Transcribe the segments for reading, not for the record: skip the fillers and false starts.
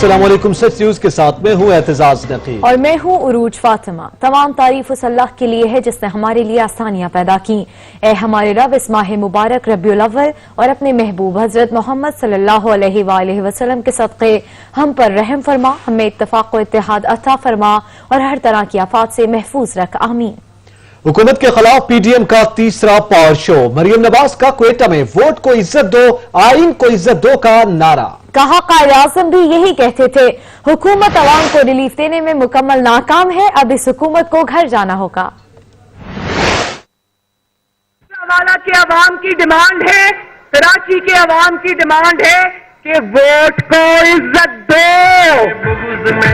अस्सलाम वालेकुम। सच न्यूज के साथ मैं हूँ एतजाज नकीब और मैं हूँ उरूज फातिमा। तमाम तारीफ उस अल्लाह के लिए है जिसने हमारे लिए आसानियां पैदा की। ए हमारे रब, इस माह मुबारक रबीउल अव्वल और अपने महबूब हजरत मोहम्मद सल्लल्लाहु अलैहि वसल्लम के सदक़े हम पर रहम फरमा, हमें इत्तफाक व इत्तेहाद अता फरमा और हर तरह की आफात से महफूज रख। आमीन। हुकूमत के खिलाफ पीडीएम का तीसरा पावर शो। मरियम नवाज का क्वेटा में वोट को इज्जत दो, आइन को इज्जत दो का नारा। कहा कायद आज़म भी यही कहते थे। हुकूमत अवाम को रिलीफ देने में मुकम्मल नाकाम है, अब इस हुकूमत को घर जाना होगा। वाला के अवाम की डिमांड है, कराची के अवाम की डिमांड है कि वोट को इज्जत दो,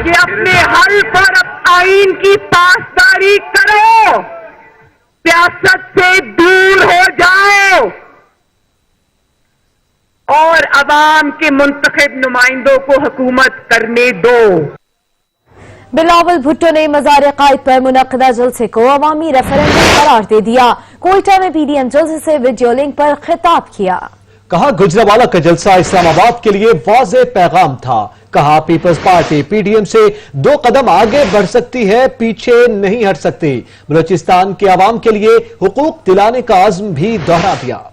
कि अपने हल पर आइन की पासदारी करो, सियासत से दूर हो जाओ और अवाम के मुंतखब नुमाइंदों को हुकूमत करने दो। बिलावल भुट्टो ने मज़ार कायद पर मुनक़दा जलसे को अवामी रेफरेंडम करार दे दिया। कोयटा में पीडीएम जलसे से वीडियो लिंक पर खिताब किया। कहा गुजरावाला का जलसा इस्लामाबाद के लिए वाज़ेह पैगाम था। कहा पीपल्स पार्टी पीडीएम से 2 कदम आगे बढ़ सकती है, पीछे नहीं हट सकती। बलूचिस्तान के अवाम के लिए हुकूक दिलाने का अज़्म भी दोहरा दिया।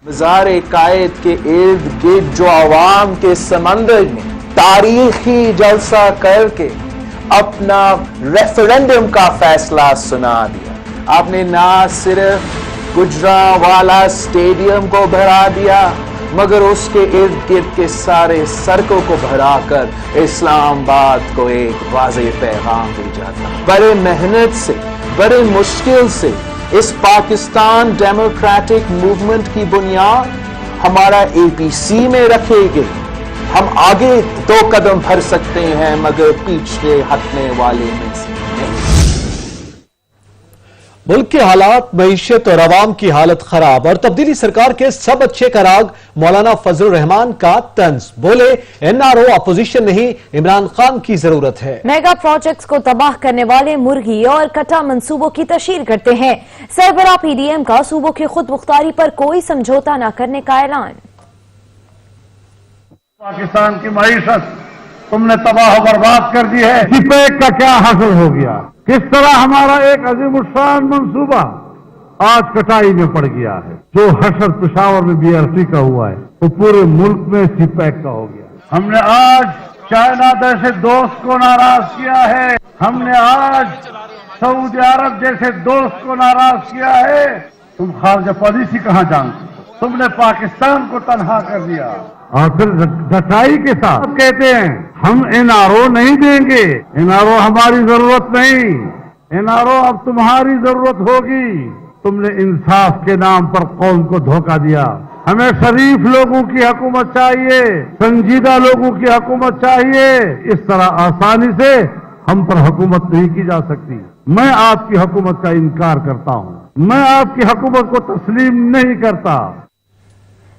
मज़ार कायद के इर्द गिर्द जो अवाम के समंदर में तारीखी जलसा करके अपना रेफरेंडम का फैसला सुना दिया। आपने ना सिर्फ गुजरावाला स्टेडियम को भरा दिया, मगर उसके इर्द गिर्द के सारे सड़कों को भराकर इस्लामाबाद को एक वाज़ेह पैगाम भेजा था। बड़े मेहनत से, बड़े मुश्किल से इस पाकिस्तान डेमोक्रेटिक मूवमेंट की बुनियाद हमारा एपीसी में रखे गए। हम आगे 2 कदम भर सकते हैं, मगर पीछे हटने वाले में से नहीं। मुल्क के हालात, मईशत और अवाम की हालत खराब और तब्दीली सरकार के सब अच्छे कराग। मौलाना फजलुर रहमान का तंज। बोले एनआरओ अपोजिशन नहीं, इमरान खान की जरूरत है। मेगा प्रोजेक्ट्स को तबाह करने वाले मुर्गी और कटा मंसूबों की तशहीर करते हैं। सरबराह पीडीएम का सूबों की खुद मुख्तारी पर कोई समझौता न करने का ऐलान। पाकिस्तान की मईशत तुमने तबाह बर्बाद कर दी है। सीपैक का क्या हासिल हो गया? किस तरह हमारा एक अजीमुशान मंसूबा आज कटाई में पड़ गया है। जो हशर पेशावर में बीआरसी का हुआ है वो पूरे मुल्क में सीपैक का हो गया। हमने आज चाइना जैसे दोस्त को नाराज किया है, हमने आज सऊदी अरब जैसे दोस्त को नाराज किया है। तुम खारजा पॉलिसी कहाँ जानते? तुमने पाकिस्तान को तनहा कर दिया और फिर सच्चाई के साथ कहते हैं हम एनआरओ नहीं देंगे, एनआरओ हमारी जरूरत नहीं, एनआरओ अब तुम्हारी जरूरत होगी। तुमने इंसाफ के नाम पर कौम को धोखा दिया। हमें शरीफ लोगों की हुकूमत चाहिए, संजीदा लोगों की हुकूमत चाहिए। इस तरह आसानी से हम पर हुकूमत नहीं की जा सकती। मैं आपकी हुकूमत का इनकार करता हूं, मैं आपकी हुकूमत को तस्लीम नहीं करता।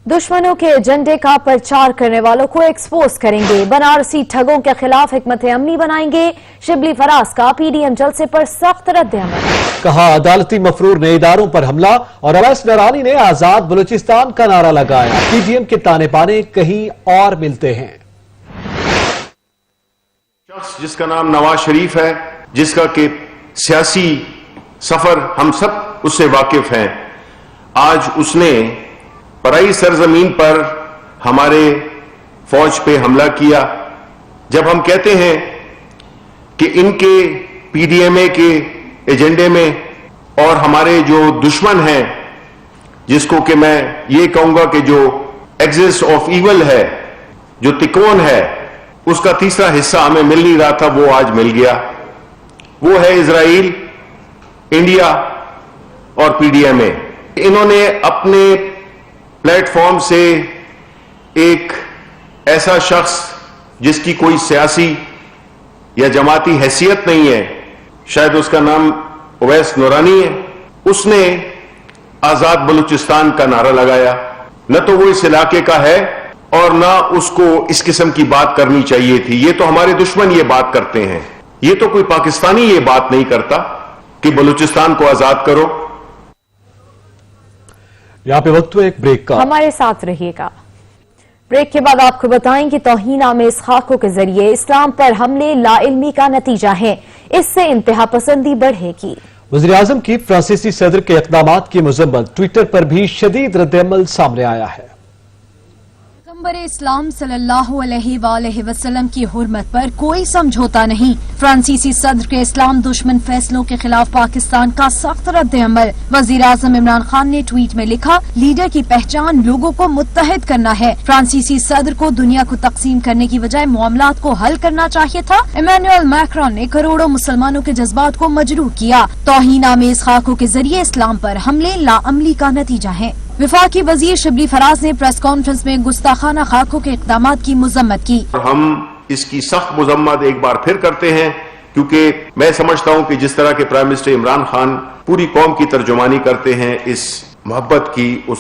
दुश्मनों के एजेंडे का प्रचार करने वालों को एक्सपोज करेंगे। बनारसी ठगों के खिलाफ हिकमत अमली बनाएंगे। शिबली फराज का पीडीएम जलसे पर सख्त रद्द-ए-अमल। कहा अदालती मफरूर ने इदारों पर हमला और अवैस नरानी ने आजाद बलूचिस्तान का नारा लगाया। पीडीएम के ताने बाने कहीं और मिलते हैं। शख्स जिसका नाम नवाज शरीफ है, जिसका कि सियासी सफर हम सब उससे वाकिफ हैं, आज उसने पराई सरजमीन पर हमारे फौज पे हमला किया। जब हम कहते हैं कि इनके पीडीएमए के एजेंडे में और हमारे जो दुश्मन हैं, जिसको कि मैं ये कहूंगा कि जो एक्सिस ऑफ इवल है, जो तिकोन है, उसका तीसरा हिस्सा हमें मिल नहीं रहा था, वो आज मिल गया। वो है इजराइल, इंडिया और पीडीएमए। इन्होंने अपने प्लेटफॉर्म से एक ऐसा शख्स जिसकी कोई सियासी या जमाती हैसियत नहीं है, शायद उसका नाम उवैस नूरानी है, उसने आजाद बलूचिस्तान का नारा लगाया। न तो वो इस इलाके का है और न उसको इस किस्म की बात करनी चाहिए थी। ये तो हमारे दुश्मन ये बात करते हैं, ये तो कोई पाकिस्तानी ये बात नहीं करता कि बलूचिस्तान को आजाद करो। यहाँ पे वक्त हुआ एक ब्रेक का, हमारे साथ रहिएगा। ब्रेक के बाद आपको बताएं कि तौहीन आमेज खाकों के जरिए इस्लाम पर हमले लाइल्मी का नतीजा है। इससे इंतहा पसंदी बढ़ेगी। वज़ीर आज़म की फ्रांसीसी सदर के इक़दामात की मज़म्मत, ट्विटर पर भी शदीद रद्द-ए-अमल सामने आया है। पैगंबर इस्लाम सल्लल्लाहु अलैहि वसल्लम की हुर्मत पर कोई समझौता नहीं। फ्रांसीसी सदर के इस्लाम दुश्मन फैसलों के खिलाफ पाकिस्तान का सख्त रद्द-ए-अमल। वज़ीर आज़म इमरान खान ने ट्वीट में लिखा, लीडर की पहचान लोगों को मुत्तहिद करना है। फ्रांसीसी सदर को दुनिया को तकसीम करने की बजाय मामलात को हल करना चाहिए था। इमैनुअल मैक्रोन ने करोड़ों मुसलमानों के जज्बात को मजरूह किया। तौहीन आमेज खाकों के जरिए इस्लाम पर हमले लाअमली का नतीजा है। वफाकी वजीर शबली फराज ने प्रेस कॉन्फ्रेंस में गुस्ताखाना खाकों के इक़दामात की मज़म्मत की। हम इसकी सख्त मज़म्मत एक बार फिर करते हैं, क्योंकि मैं समझता हूं कि जिस तरह के प्राइम मिनिस्टर इमरान खान पूरी कौम की तर्जुमानी करते हैं, इस मोहब्बत की, उस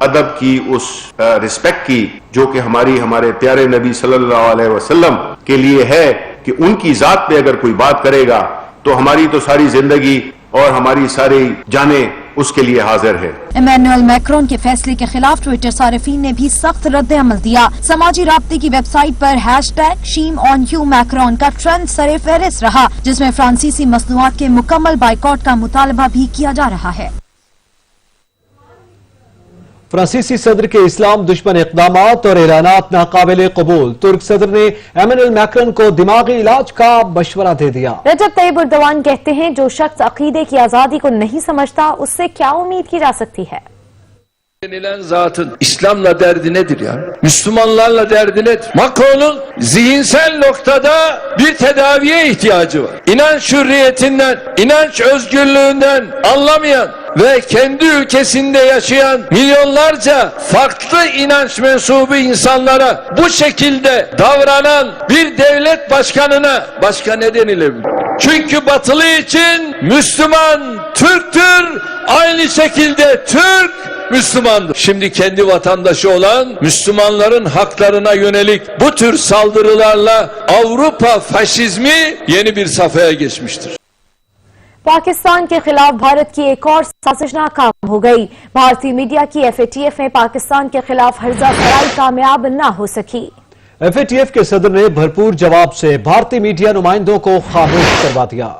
अदब की, उस रिस्पेक्ट की जो कि हमारे प्यारे नबी सल्लल्लाहु अलैहि वसल्लम के लिए है, कि उनकी जात पे अगर कोई बात करेगा तो हमारी तो सारी जिंदगी और हमारी सारी जानें उसके लिए हाजिर है। इमैनुअल मैक्रोन के फैसले के खिलाफ ट्विटर सारिफीन ने भी सख्त रद्द-ए-अमल दिया। समाजी राब्ते की वेबसाइट पर #ShameOnYou मैक्रोन का ट्रेंड सरे फहरिस्त रहा, जिसमें फ्रांसीसी मसनूआत के मुकम्मल बाइकॉट का मुतालबा भी किया जा रहा है। फ्रांसीसी सदर के इस्लाम दुश्मन इक़दामात और ऐलानात नाकाबिले कबूल। तुर्क सदर ने इमैनुअल मैक्रोन को दिमागी इलाज का मशवरा दे दिया। रजब तैयब एर्दोगान कहते हैं, जो शख्स अकीदे की आजादी को नहीं समझता उससे क्या उम्मीद की जा सकती है। Denilen zatın İslam'la derdi nedir ya? Müslümanlarla derdi nedir? Macron'un zihinsel noktada bir tedaviye ihtiyacı var. İnanç hürriyetinden, inanç özgürlüğünden anlamayan ve kendi ülkesinde yaşayan milyonlarca farklı inanç mensubu insanlara bu şekilde davranan bir devlet başkanına başka ne denilebilir? Çünkü batılı için Müslüman Türktür, aynı şekilde Türk Müslümandır. Şimdi kendi vatandaşı olan Müslümanların haklarına yönelik bu tür saldırılarla Avrupa faşizmi yeni bir safhaya geçmiştir. Pakistan के खिलाफ भारत की एक और साजिश नाकाम हो गई। भारतीय मीडिया की FATF में पाकिस्तान के खिलाफ हर्जा फराई कामयाब न हो सकी। FATF के सदर ने भरपूर जवाब से भारतीय मीडिया नुमाइंदों को खामोश करवा दिया।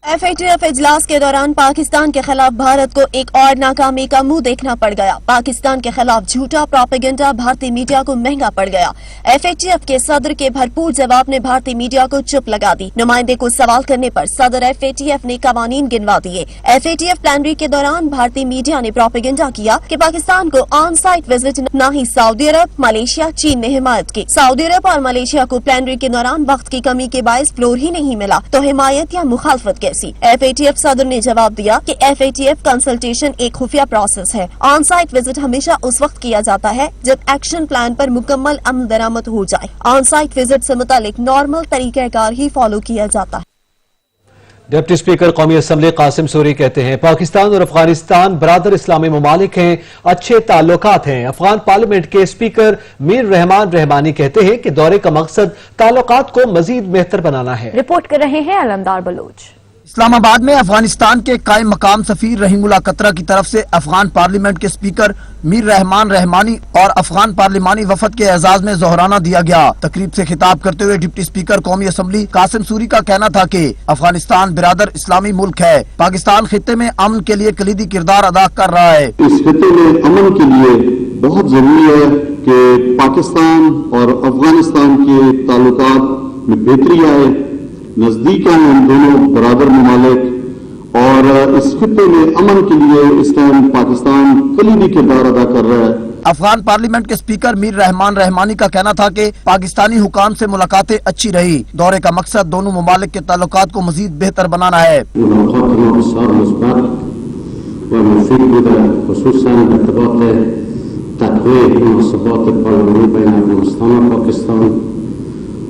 FATF इजलास के दौरान पाकिस्तान के खिलाफ भारत को एक और नाकामी का मुंह देखना पड़ गया। पाकिस्तान के खिलाफ झूठा प्रोपेगेंडा भारतीय मीडिया को महंगा पड़ गया। FATF के सदर के भरपूर जवाब ने भारतीय मीडिया को चुप लगा दी। नुमाइंदे को सवाल करने पर सदर FATF ने कवानीन गिनवा दिए। FATF प्लानरी के दौरान भारतीय मीडिया ने प्रोपेगेंडा किया कि पाकिस्तान को ऑन साइट विजिट न ही सऊदी अरब, मलेशिया, चीन ने हिमायत की। सऊदी अरब और मलेशिया को प्लानरी के दौरान वक्त की कमी के बायस फ्लोर ही नहीं मिला, तो हिमायत या मुखालफत कैसी। FATF सदर ने जवाब दिया कि FATF कंसल्टेशन एक खुफिया प्रोसेस है। ऑन साइट विजिट हमेशा उस वक्त किया जाता है जब एक्शन प्लान पर मुकम्मल अमल दरामद हो जाए। ऑन साइट विजिट से मुतालिक नॉर्मल तरीक़ाकार ही फॉलो किया जाता है। डिप्टी स्पीकर कौमी असम्बली कासिम सूरी कहते हैं, पाकिस्तान और अफगानिस्तान बरादर इस्लामी ममालिक हैं, अच्छे ताल्लुकात हैं। अफगान पार्लियामेंट के स्पीकर मीर रहमान रहमानी कहते हैं कि दौरे का मकसद ताल्लुकात को मजीद बेहतर बनाना है। रिपोर्ट कर रहे हैं अलमदार बलोच। इस्लामाबाद में अफगानिस्तान के कायम मकाम सफीर रहीमुल्ला कतरा की तरफ से अफगान पार्लियामेंट के स्पीकर मीर रहमान रहमानी और अफगान पार्लिमानी वफद के एजाज में जोहराना दिया गया। तकरीब से खिताब करते हुए डिप्टी स्पीकर कौमी असम्बली कासिम सूरी का कहना था कि अफगानिस्तान बिरादर इस्लामी मुल्क है। पाकिस्तान खित्ते में अमन के लिए कलीदी किरदार अदा कर रहा है। इस खित्ते में अमन के लिए बहुत जरूरी है कि पाकिस्तान और अफगानिस्तान के ताल्लुकात में बेहतरी आए। नजदीक हैं हम दोनों बराबर ममालिक और इस खित्ते में अमन के लिए इस टाइम पाकिस्तान कलीदी किरदार अदा कर रहा है। अफगान पार्लियामेंट के स्पीकर मीर रहमान रहमानी का कहना था कि पाकिस्तानी हुकाम से मुलाकातें अच्छी रही। दौरे का मकसद दोनों ममालिक के ताल्लुकात को मजीद बेहतर बनाना है।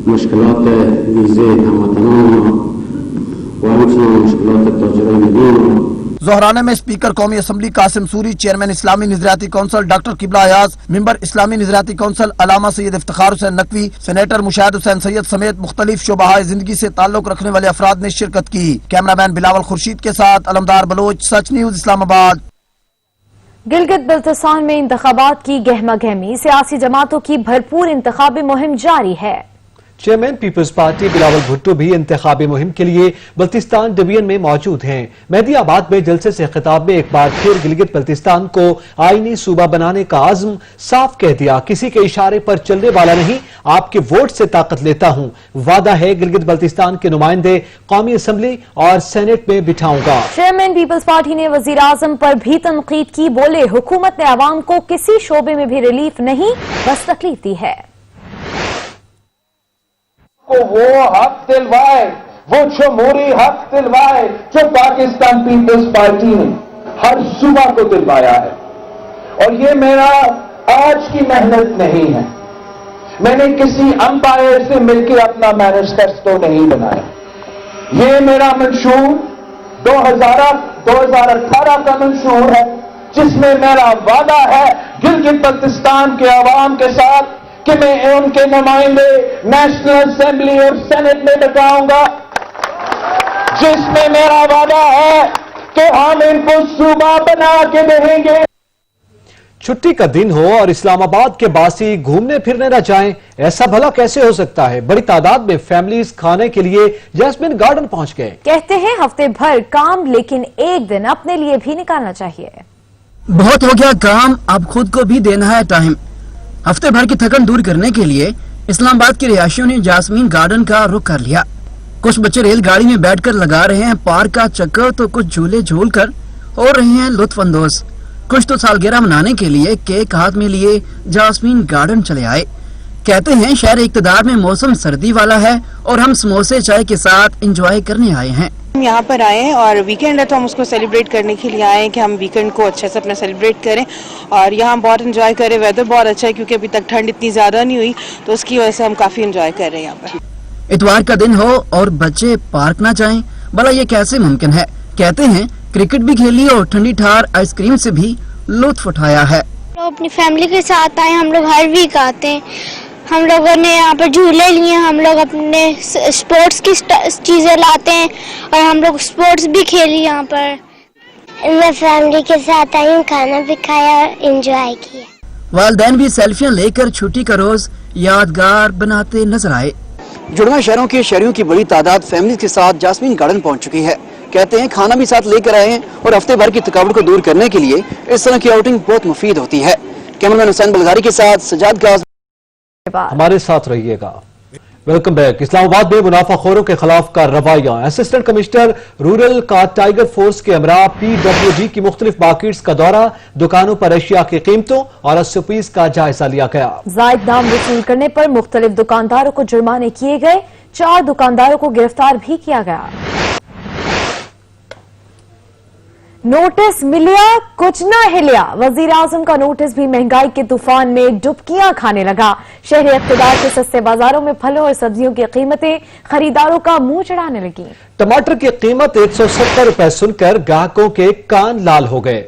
मुश्किलात वीज़े हमतनामा मुश्किलात तजरा जोहराने में स्पीकर कौमी असम्बली कासिम सूरी, चेयरमैन इस्लामी निज़राती कौंसिल डॉक्टर किबला अयाज, मेंबर इस्लामी निज़राती कौंसिल अलामा सैयद इफ्तिखार हुसैन नकवी, सेनेटर मुशाहिद हुसैन सैयद समेत मुख्तलिफ शोबाहाए जिंदगी से ताल्लुक रखने वाले अफराद ने शिरकत की। कैमरामैन बिलावल खुर्शीद के साथ अलमदार बलोच, सच न्यूज इस्लामाबाद। गिलगित बल्तिस्तान में इंतखाबात की गहमा गहमी, सियासी जमातों की भरपूर इंतखाबी मुहिम जारी है। चेयरमैन पीपल्स पार्टी बिलावल भुट्टो भी इंतखाबी मुहिम के लिए बल्तिस्तान डिवीजन में मौजूद हैं। मेहदीआबाद में जलसे से खिताब में एक बार फिर गिलगित बल्तिस्तान को आईनी सूबा बनाने का आज़म साफ कह दिया। किसी के इशारे पर चलने वाला नहीं, आपके वोट से ताकत लेता हूं। वादा है गिलगित बल्तिस्तान के नुमाइंदे कौमी असम्बली और सेनेट में बिठाऊंगा। चेयरमैन पीपल्स पार्टी ने वजीर आजम पर भी तनकीद की, बोले हुकूमत ने आवाम को किसी शोबे में भी रिलीफ नहीं बस तकलीफ दी है। को वो हक दिलवाए, वो जमहूरी हक दिलवाए जो पाकिस्तान पीपल्स पार्टी ने हर सूबा को दिलवाया है। और ये मेरा आज की मेहनत नहीं है, मैंने किसी अंपायर से मिलकर अपना मैनिफेस्टो नहीं बनाया। ये मेरा मंशूर 2018 का मंशूर है, जिसमें मेरा वादा है गिलगित बल्तिस्तान के अवाम के साथ कि मैं उनके नुमाइंदे नेशनल असेंबली और सेनेट में बिठाऊंगा, जिसमें मेरा वादा है कि हम इनको सूबा बना के देंगे। छुट्टी का दिन हो और इस्लामाबाद के बासी घूमने फिरने न जाएं, ऐसा भला कैसे हो सकता है। बड़ी तादाद में फैमिलीज खाने के लिए जैस्मिन गार्डन पहुंच गए। कहते हैं हफ्ते भर काम, लेकिन एक दिन अपने लिए भी निकालना चाहिए। बहुत हो गया काम, अब खुद को भी देना है टाइम। हफ्ते भर की थकन दूर करने के लिए इस्लामाबाद के रिहायशियों ने जैस्मिन गार्डन का रुख कर लिया। कुछ बच्चे रेलगाड़ी में बैठकर लगा रहे हैं पार्क का चक्कर, तो कुछ झूले झूल कर हो रहे हैं लुत्फ अंदोज। कुछ तो सालगिरह मनाने के लिए केक हाथ में लिए जैस्मिन गार्डन चले आए। कहते हैं शहर इक़्तिदार में मौसम सर्दी वाला है और हम समोसे चाय के साथ एंजॉय करने आए हैं। हम यहाँ पर आए हैं और वीकेंड है तो हम उसको सेलिब्रेट करने के लिए आए हैं कि हम वीकेंड को अच्छे से अपना सेलिब्रेट करें और यहाँ बहुत एंजॉय करें। वेदर बहुत अच्छा है क्योंकि अभी तक ठंड इतनी ज़्यादा नहीं हुई, तो उसकी वजह से हम काफ़ी एंजॉय कर रहे हैं यहाँ पर। इतवार का दिन हो और बच्चे पार्क ना जाएं, भला ये कैसे मुमकिन है। कहते हैं क्रिकेट भी खेली और ठंडी ठार आइसक्रीम से भी लुत्फ उठाया है। अपनी फैमिली के साथ आए, हम लोग हर वीक आते हैं। हम लोगों ने यहाँ पर झूले लिए, हम लोग अपने स्पोर्ट्स की चीजें लाते हैं और हम लोग स्पोर्ट्स भी खेली यहाँ पर। मैं फैमिली के साथ आई हूँ, खाना भी खाया और एंजॉय किया। वालिदैन भी सेल्फियां लेकर छुट्टी का रोज यादगार बनाते नजर आए। जुड़वा शहरों के शहरियों की बड़ी तादाद फैमिली के साथ जैस्मिन गार्डन पहुंच चुकी है। कहते हैं खाना भी साथ लेकर आए हैं और हफ्ते भर की थकावट को दूर करने के लिए इस तरह की आउटिंग बहुत मुफीद होती है। कैमरामैन हुसैन बलगारी के साथ सजाद गाज। हमारे साथ रहिएगा। Welcome back. इस्लामाबाद में मुनाफाखोरों के खिलाफ कार्रवाइयां। असिस्टेंट कमिश्नर रूरल का टाइगर फोर्स के अमरा PWD की मुख्तलिफ मार्केट्स का दौरा, दुकानों पर अशिया की कीमतों और SOPs का जायजा लिया गया। जायद दाम वसूल करने पर मुख्तलिफ दुकानदारों को जुर्माने किए गए, 4 दुकानदारों को गिरफ्तार भी किया गया। नोटिस मिलिया कुछ न हिलिया, वजीर आजम का नोटिस भी महंगाई के तूफान में डुबकियां खाने लगा। शहरी इक़्तिदार के सस्ते बाजारों में फलों और सब्जियों की कीमतें खरीदारों का मुंह चढ़ाने लगी। टमाटर की कीमत 170 रुपए सुनकर ग्राहकों के कान लाल हो गए।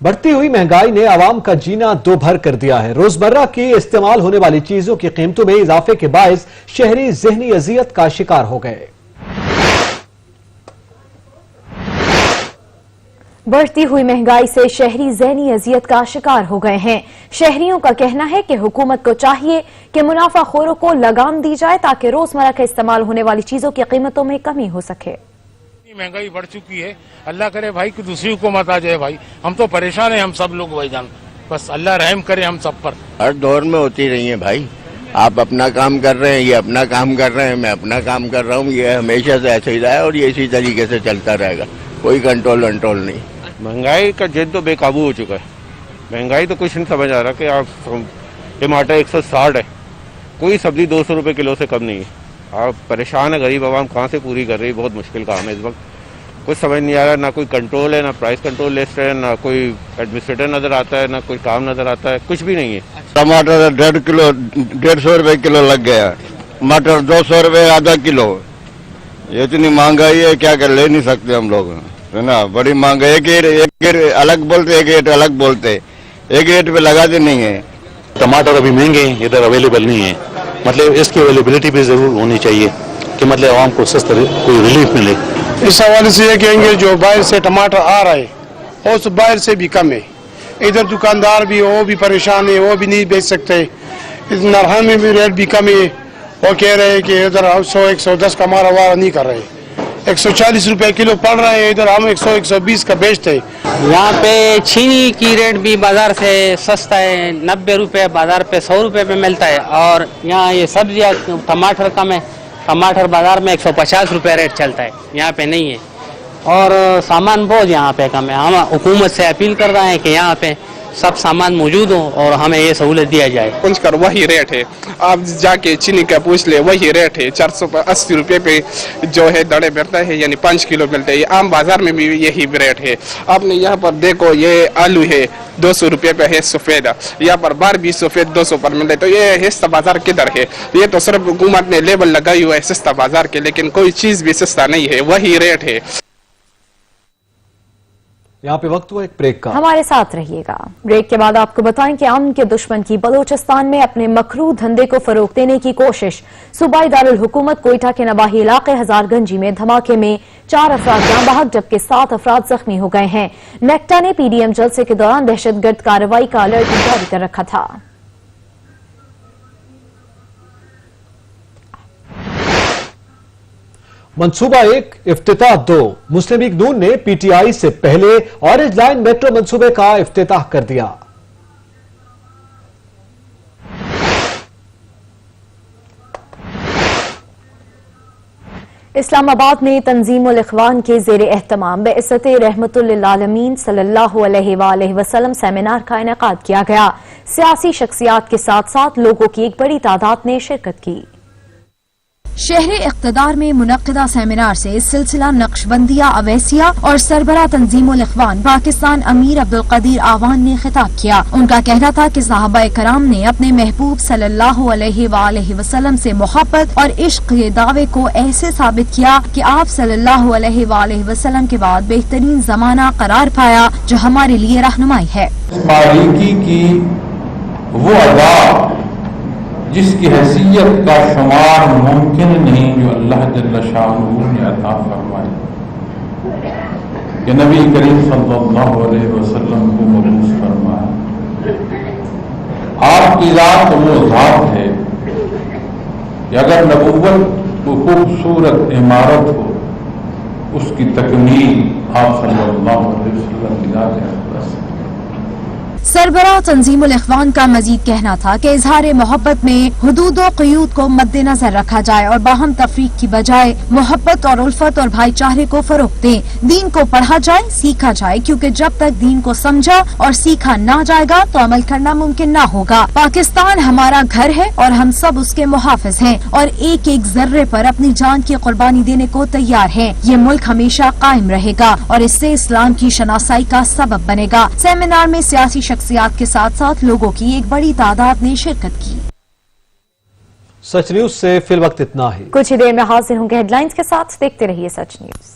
बढ़ती हुई महंगाई ने आवाम का जीना दो भर कर दिया है। रोजमर्रा की इस्तेमाल होने वाली चीजों की कीमतों में इजाफे के बायस शहरी ज़हनी अजियत का शिकार हो गए। बढ़ती हुई महंगाई से शहरी ज़हनी अजियत का शिकार हो गए हैं। शहरियों का कहना है कि हुकूमत को चाहिए कि मुनाफाखोरों को लगाम दी जाए ताकि रोजमर्रा के इस्तेमाल होने वाली चीजों की कीमतों में कमी हो सके। महंगाई बढ़ चुकी है, अल्लाह करे भाई कि दूसरी हुकूमत आ जाए। भाई हम तो परेशान हैं, हम सब लोग भाईजान, बस अल्लाह रहम करे हम सब पर। हर दौर में होती रही है भाई, आप अपना काम कर रहे हैं, ये अपना काम कर रहे हैं, मैं अपना काम कर रहा हूँ, ये हमेशा से ऐसे ही रहा है और ये इसी तरीके से चलता रहेगा, कोई कंट्रोल नहीं। महंगाई का जिद तो बेकाबू हो चुका है। महंगाई तो कुछ नहीं समझ आ रहा कि आप टमाटर 160 है, कोई सब्जी 200 रुपये किलो से कम नहीं है। आप परेशान है, गरीब आवाम कहाँ से पूरी कर रही है, बहुत मुश्किल काम है इस वक्त। कुछ समझ नहीं आ रहा, ना कोई कंट्रोल है, ना प्राइस कंट्रोल लिस्ट है, ना कोई एडमिनिस्ट्रेटर नजर आता है, ना कोई काम नजर आता है, कुछ भी नहीं है। टमाटर 150 रुपये किलो लग गया, मटर 200 रुपये आधा किलो। ये इतनी महंगाई है, क्या कर ले नहीं सकते हम लोग, है ना। बड़ी महंगाई, एक रेट अलग बोलते, एक रेट अलग बोलते, एक रेट पे लगाते नहीं है। टमाटर अभी महंगे हैं, इधर अवेलेबल नहीं है, मतलब इसकी अवेलेबिलिटी भी जरूर होनी चाहिए कि मतलब आवाम को सस्ता कोई रिलीफ मिले। इस हवाले से ये कहेंगे जो बाहर से टमाटर आ रहा है उस बाहर से भी कम है। इधर दुकानदार भी वो भी परेशान है, वो भी नहीं बेच सकते। इस नरहा में भी रेट भी कम है। वो कह रहे हैं कि इधर 100-110 का हमारा वारा नहीं कर रहे, 140 रुपए किलो पड़ रहा है, इधर हम 100-120 का बेचते हैं। यहाँ पे चीनी की रेट भी बाजार से सस्ता है, 90 रुपए बाजार पे 100 रुपए पे मिलता है। और यहाँ ये सब्जियाँ टमाटर कम है, टमाटर बाजार में 150 रुपए रेट चलता है, यहाँ पे नहीं है। और सामान बहुत यहाँ पे कम है। हम हुकूमत से अपील कर रहे हैं कि यहाँ पे सब सामान मौजूद हो और हमें ये सहूलत दिया जाए। कुछ कर वही रेट है, आप जाके चीनी का पूछ ले वही रेट है, 480 रुपये पे जो है दड़े मिलता है, यानी 5 किलो मिलते हैं। आम बाजार में भी यही रेट है। आपने यहाँ पर देखो ये आलू है 200 रुपये पे है सफ़ेद, यहाँ पर बार भी सफ़ेद 200 पर मिलते। तो ये सस्ता बाजार किधर है? ये तो सिर्फ हुकूमत ने लेबल लगाई हुआ है सस्ता बाजार के, लेकिन कोई चीज़ भी सस्ता नहीं है, वही रेट है। यहाँ पे वक्त हुआ एक ब्रेक का। हमारे साथ रहिएगा। ब्रेक के बाद आपको बताएं कि अमन के दुश्मन की बलूचिस्तान में अपने मकरू धंधे को फरोग देने की कोशिश। सूबाई दारुल हुकूमत कोयटा के नवाही इलाके हजारगंजी में धमाके में 4 अफराद जान बहक जबकि 7 अफराद जख्मी हो गए हैं। नेक्टा ने पीडीएम जलसे के दौरान दहशतगर्द कार्रवाई का अलर्ट जारी कर रखा था। मंसूबा 1 इफ्तिताह 2 मुस्लिम लीग नून ने पीटीआई से पहले ऑरेंज लाइन मेट्रो मंसूबे का इफ्तिताह कर दिया। इस्लामाबाद में तंजीमुल इख्वान के ज़ेर एहतमाम बेइज्जते रहमतुल लिल आलमीन सल्लल्लाहु अलैहि वसल्लम सेमिनार का इनेकाद किया गया। सियासी शख्सियात के साथ साथ लोगों की एक बड़ी तादाद ने शिरकत की। शहर इक़्तिदार में मुनक्किदा सेमिनार से सिलसिला नक्शबंदिया अवैसिया और सरबरा तंजीमुल इख्वान पाकिस्तान अमीर अब्दुल कदीर आवान ने खिताब किया। उनका कहना था कि साहबा कराम ने अपने महबूब सल्लल्लाहु अलैहि वसल्लम से मोहब्बत और इश्क के दावे को ऐसे साबित किया कि आप सल्लल्लाहु अलैहि वसल्लम के बाद बेहतरीन जमाना करार पाया जो हमारे लिए रहनुमाई है। बारीकी की वो अदा जिसकी हैसियत का शुमार मुमकिन नहीं जो अल्लाह जल्ल शाअहू ने अता फरमाई कि नबी करीम सल्लल्लाहु अलैहि वसल्लम को मबूस फरमाया। आपकी ज़ात वो ज़ात है कि अगर नबुव्वत को खूबसूरत इमारत हो उसकी तकमील आप सल्लल्लाहु अलैहि वसल्लम की ज़ात है। सरबराह तंजीमुल इख्वान का मजीद कहना था कि इजहार मोहब्बत में हुदूद और क़यूद को मद्देनजर रखा जाए और बाहम तफरीक की बजाय मोहब्बत और उल्फत और भाईचारे को फरोग दें। दीन को पढ़ा जाए, सीखा जाए, क्योंकि जब तक दीन को समझा और सीखा ना जाएगा तो अमल करना मुमकिन ना होगा। पाकिस्तान हमारा घर है और हम सब उसके मुहाफिज हैं और एक एक जर्रे पर अपनी जान की कुर्बानी देने को तैयार हैं। ये मुल्क हमेशा कायम रहेगा और इससे इस्लाम की शनासाई का सबब बनेगा। सेमिनार में सियासी शख्सियात के साथ साथ लोगों की एक बड़ी तादाद ने शिरकत की। सच न्यूज से फिल वक्त इतना ही। कुछ ही देर में हाजिर होंगे हेडलाइंस के साथ। देखते रहिए सच न्यूज।